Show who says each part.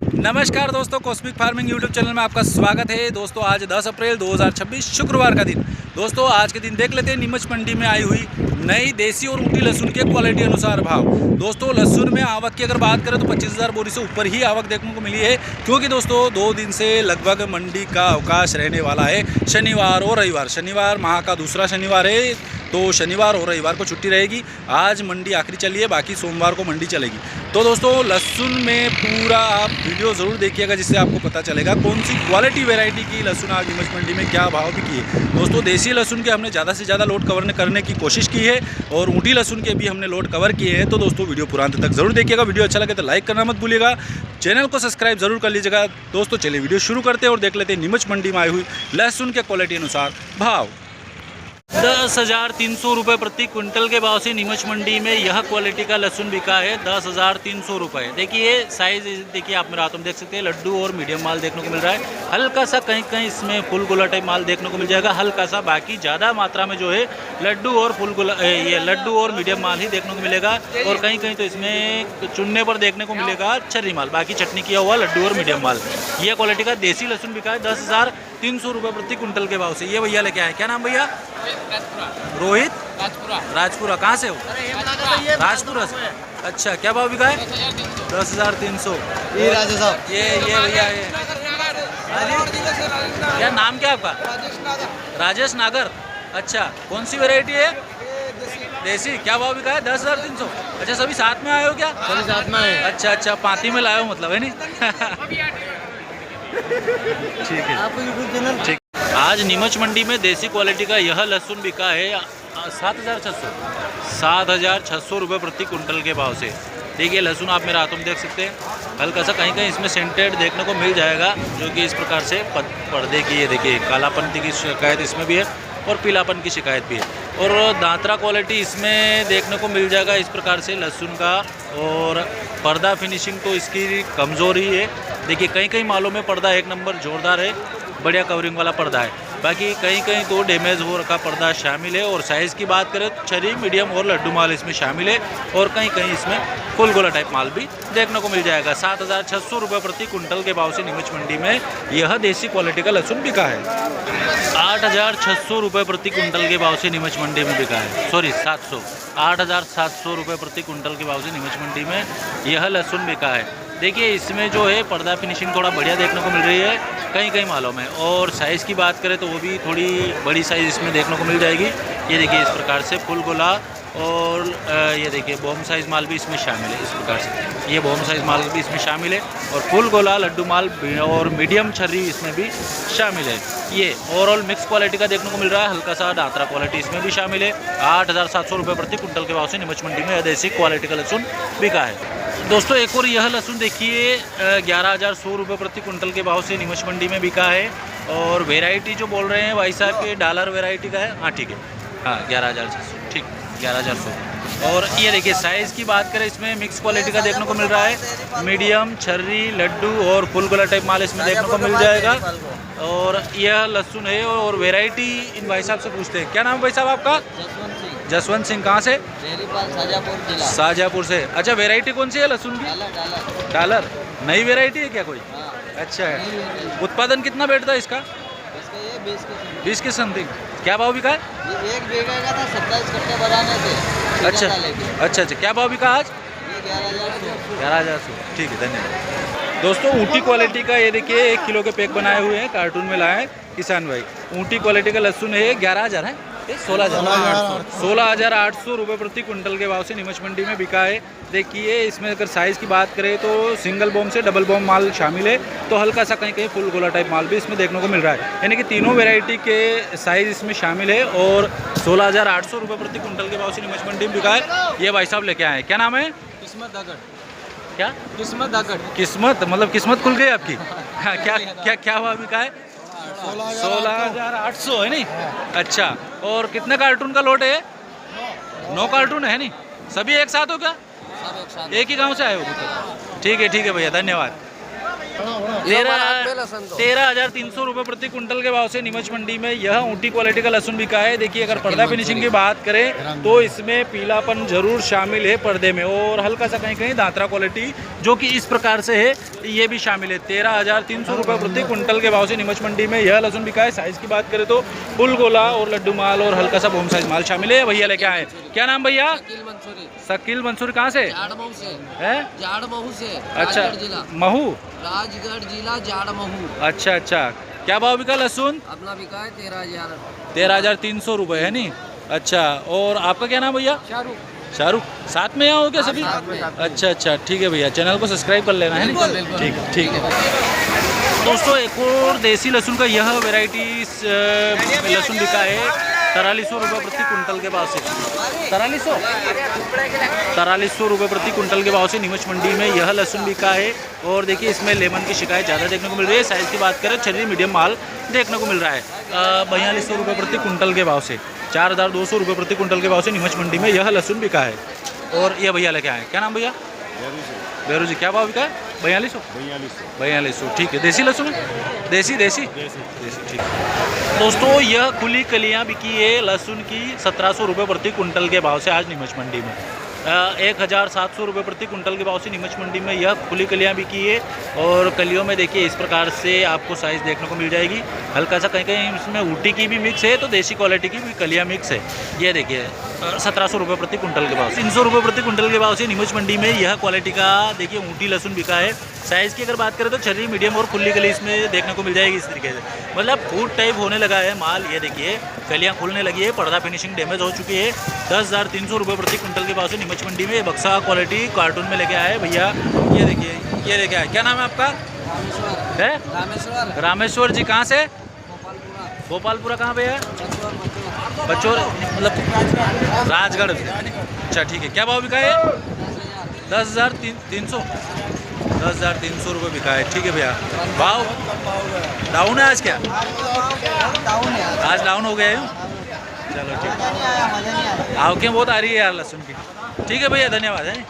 Speaker 1: नमस्कार दोस्तों, cosmic farming YouTube channel में आपका स्वागत है। दोस्तों आज 10 अप्रैल 2026 शुक्रवार का दिन। दोस्तों आज के दिन देख लेते हैं नीमच मंडी में आई हुई नई देसी और ऊटी लहसुन के क्वालिटी अनुसार भाव। दोस्तों लहसुन में आवक की अगर बात करें तो 25,000 बोरी से ऊपर ही आवक देखने को मिली है, क्योंकि दोस्तों 2 दिन से लगभग मंडी का अवकाश रहने वाला है। शनिवार और रविवार, शनिवार माह का दूसरा शनिवार है, तो शनिवार और रविवार को छुट्टी रहेगी। आज मंडी आखिरी चली है, बाकी सोमवार को मंडी चलेगी। तो दोस्तों लहसुन में पूरा आप वीडियो ज़रूर देखिएगा, जिससे आपको पता चलेगा कौन सी क्वालिटी वैरायटी की लहसुन आज नीमच मंडी में क्या भाव बिकी है। दोस्तों देसी लहसुन के हमने ज़्यादा से ज़्यादा लोड कवर करने की कोशिश की है और ऊटी लहसुन के भी हमने लोड कवर किए हैं। तो दोस्तों वीडियो पूरा अंत तक जरूर देखिएगा। वीडियो अच्छा लगे तो लाइक करना मत भूलिएगा, चैनल को सब्सक्राइब जरूर कर लीजिएगा। दोस्तों चलिए वीडियो शुरू करते हैं और देख लेते हैं नीमच मंडी में आई हुई लहसुन के क्वालिटी अनुसार भाव। 10,300 रुपये प्रति क्विंटल के भाव से नीमच मंडी में यह क्वालिटी का लहसुन बिका है। 10,300 रुपये। देखिए साइज़, देखिए आप मेरे हाथों में देख सकते हैं, लड्डू और मीडियम माल देखने को मिल रहा है। हल्का सा कहीं कहीं इसमें फुल गोला टाइप माल देखने को मिल जाएगा, हल्का सा। बाकी ज़्यादा मात्रा में जो है लड्डू और फुल गोला, ये लड्डू और मीडियम माल ही देखने को मिलेगा। और कहीं कहीं तो इसमें चुनने पर देखने को मिलेगा छर्री माल, बाकी चटनी किया हुआ लड्डू और मीडियम माल। यह क्वालिटी का देसी लहसुन बिका है 10,300 रुपये प्रति क्विंटल के भाव से। ये भैया लेके आए, क्या नाम भैया? रोहित राजपुरा। कहाँ से हो? राजपुरा से। अच्छा, क्या भाव बिका है? 10,300।
Speaker 2: ये राजा साहब,
Speaker 1: ये भैया ये क्या नाम क्या आपका? राजेश नागर। अच्छा, कौन सी वैरायटी है? देसी। क्या भाव बिका है? 10,300। अच्छा, सभी साथ में आए हो क्या?
Speaker 2: सभी साथ में है।
Speaker 1: अच्छा अच्छा, पाती में लाए हो मतलब, है नहीं? ठीक है,
Speaker 2: आपको यूट्यूब चैनल।
Speaker 1: ठीक। आज नीमच मंडी में देसी क्वालिटी का यह लहसुन बिका है 7,600 रुपये प्रति कुंटल के भाव से। देखिए लहसुन आप मेरे हाथों में देख सकते हैं, हल्का सा कहीं कहीं इसमें सेंटेड देखने को मिल जाएगा, जो कि इस प्रकार से पर्दे की, ये देखिए कालापन की शिकायत इसमें भी है और पीलापन की शिकायत भी है। और दांतरा क्वालिटी इसमें देखने को मिल जाएगा इस प्रकार से लहसुन का। और पर्दा फिनिशिंग तो इसकी कमज़ोरी है। देखिए कहीं कहीं मालों में पर्दा एक नंबर जोरदार है, बढ़िया कवरिंग वाला पर्दा है। बाकी कहीं कहीं तो डैमेज हो रखा पर्दा शामिल है। और साइज़ की बात करें तो छरी, मीडियम और लड्डू माल इसमें शामिल है। और कहीं कहीं इसमें फुल गोला टाइप माल भी देखने को मिल जाएगा। 7,600 रुपये प्रति कुंटल के भाव से नीमच मंडी में यह देसी क्वालिटी का लहसुन बिका है। 8,600 रुपये प्रति कुंटल के भाव से नीमच मंडी में बिका है। सॉरी 8,700 रुपये प्रति कुंटल के भाव से नीमच मंडी में यह लहसुन बिका है। देखिए इसमें जो है पर्दा फिनिशिंग थोड़ा बढ़िया देखने को मिल रही है कहीं कहीं मालों में। और साइज़ की बात करें तो वो भी थोड़ी बड़ी साइज़ इसमें देखने को मिल जाएगी। ये देखिए इस प्रकार से फुल गोला। और ये देखिए बॉम साइज़ माल भी इसमें शामिल है। इस प्रकार से ये बॉम साइज़ माल भी इसमें शामिल है। और फुल गोला, लड्डू माल और मीडियम छर्री इसमें भी शामिल है। ये ओवरऑल मिक्स क्वालिटी का देखने को मिल रहा है, हल्का सा दांतरा क्वालिटी इसमें भी शामिल है। 8,700 रुपये प्रति कुंटल के भाव से नीमच मंडी में देसी क्वालिटी का लहसुन बिका है। दोस्तों एक और यह लहसुन देखिए 11,100 रुपये प्रति कुंटल के भाव से नीमच मंडी में बिका है। और वेराइटी जो बोल रहे हैं भाई साहब के डॉलर वेराइटी का है। हाँ ठीक है, हाँ 11,600, ठीक 11,400। और ये देखिए साइज़ की बात करें इसमें मिक्स क्वालिटी का देखने को मिल रहा है। मीडियम, छर्री, लड्डू और फुल गोला टाइप माल इसमें देखने को मिल जाएगा। और यह लहसुन है। और वेराइटी इन भाई साहब से पूछते हैं, क्या नाम है भाई साहब आपका? जसवंत सिंह। कहाँ से? शाहजहाँपुर से। अच्छा, वेराइटी कौन सी है लहसुन की? डॉलर। नई वेराइटी है क्या कोई? अच्छा है। उत्पादन कितना बैठता है इसका? 20 के समथिंग। क्या भाव बिका है?
Speaker 2: एक बीघा का था 27 कट्टे बनाने थे।
Speaker 1: अच्छा अच्छा अच्छा, क्या भाव बिका आज?
Speaker 2: 11,100।
Speaker 1: 11,100, ठीक है, धन्यवाद। दोस्तों ऊटी क्वालिटी का ये देखिए 1 किलो के पैक बनाए हुए हैं, कार्टून में लाए हैं किसान भाई। ऊटी क्वालिटी का लहसुन है 11,000 है, 16,800 रुपये प्रति कुंटल के भाव से नीमच मंडी में बिका है। देखिए इसमें अगर साइज़ की बात करें तो सिंगल बॉम से डबल बॉम माल शामिल है। तो हल्का सा कहीं कहीं फुल गोला टाइप माल भी इसमें देखने को मिल रहा है, यानी कि तीनों वैरायटी के साइज़ इसमें शामिल है। और 16,800 रुपये प्रति कुंटल के भाव से नीमच मंडी में बिका है। ये भाई साहब लेके आए, क्या नाम है?
Speaker 2: किस्मत दगड़।
Speaker 1: क्या
Speaker 2: किस्मत दगड़?
Speaker 1: किस्मत मतलब किस्मत खुल गई आपकी। हाँ, क्या क्या क्या भाव बिका है? 16,800 है नहीं? अच्छा, और कितने कार्टून का लोट है? 9 कार्टून है नहीं? सभी एक साथ हो क्या? एक ही गांव से आए हो? ठीक है भैया, धन्यवाद। 13 13,300 रुपये प्रति कुंटल के भाव से नीमच मंडी में यह ऊँटी क्वालिटी का लहसुन बिका है। देखिए अगर पर्दा फिनिशिंग की बात करें तो इसमें पीलापन जरूर शामिल है पर्दे में, और हल्का सा कहीं कहीं दांतरा क्वालिटी जो कि इस प्रकार से है ये भी शामिल है। 13,300 रुपये प्रति कुंटल के भाव से नीमच मंडी में यह लहसुन बिका है। साइज़ की बात करें तो फुल गोला और लड्डू माल और हल्का सा बोम साइज माल शामिल है। भैया लेके आए, क्या नाम भैया? शकील मंसूरी। कहाँ से है?
Speaker 2: जाड़मऊ से।
Speaker 1: अच्छा, महू,
Speaker 2: राजगढ़ जिला जाड़मऊ।
Speaker 1: अच्छा अच्छा। क्या भाव बिका लहसुन?
Speaker 2: अपना बिका है 13,000।
Speaker 1: 13,300 रुपये है नी। अच्छा, और आपका क्या नाम भैया? शाहरुख। साथ में यहाँ हो क्या सभी? अच्छा अच्छा, ठीक है भैया, चैनल को सब्सक्राइब कर लेना है नी। ठीक है ठीक है। दोस्तों एक और देसी लहसुन का यह वेराइटी लहसुन बिका है 4300 रुपये प्रति कुंटल के भाव से। 4300 रुपये प्रति कुंटल के भाव से नीमच मंडी में यह लहसुन बिका है। और देखिए इसमें लेमन की शिकायत ज़्यादा देखने को मिल रही है। साइज़ की बात करें छर्री मीडियम माल देखने को मिल रहा है। 4200 रुपये प्रति कुंटल के भाव से, 4,200 रुपये प्रति कुंटल के भाव से नीमच मंडी में यह लहसुन बिका है। और ये भैया लेके आए, क्या नाम भैया? बेरू जी। क्या भाव बिका है? 4200। ठीक है, देसी लहसुन है? देसी ठीक है। दोस्तों यह खुली कलियां बिकी है लहसुन की 1700 रुपये प्रति कुंटल के भाव से आज नीमच मंडी में। 1,700 रुपये प्रति कुंटल के भाव से नीमच मंडी में यह खुली कलियां बिकी है। और कलियों में देखिए इस प्रकार से आपको साइज़ देखने को मिल जाएगी। हल्का सा कहीं कहीं इसमें ऊटी की भी मिक्स है तो देसी क्वालिटी की भी कलियां मिक्स है। ये देखिए 1700 रुपये प्रति कुंटल के भाव से। 300 रुपये प्रति कुंटल के भाव से नीमच मंडी में यह क्वालिटी का देखिए ऊँटी लहसुन बिका है। साइज़ की अगर बात करें तो छर्री मीडियम और खुली कली इसमें देखने को मिल जाएगी। इस तरीके से मतलब फूड टाइप होने लगा है माल। ये देखिए कलियाँ खुलने लगी है, पर्दा फिनिशिंग डैमेज हो चुकी है। 10,300 रुपये प्रति कुंटल के भाव से नीमच मंडी में बक्सा क्वालिटी कार्टून में लेके आए भैया। ये देखिए ये लेके आए। क्या नाम है आपका? है रामेश्वर जी। कहाँ से? गोपालपुरा। कहाँ पे है? बचोर, मतलब राजगढ़। अच्छा ठीक है। क्या भाव बिका है? 10,300 रुपये बिका है। ठीक है भैया। भाव डाउन है आज? क्या आज डाउन हो गया है? चलो ठीक है। आओ क्या बहुत आ रही है यार लहसुन की। ठीक है भैया, धन्यवाद है।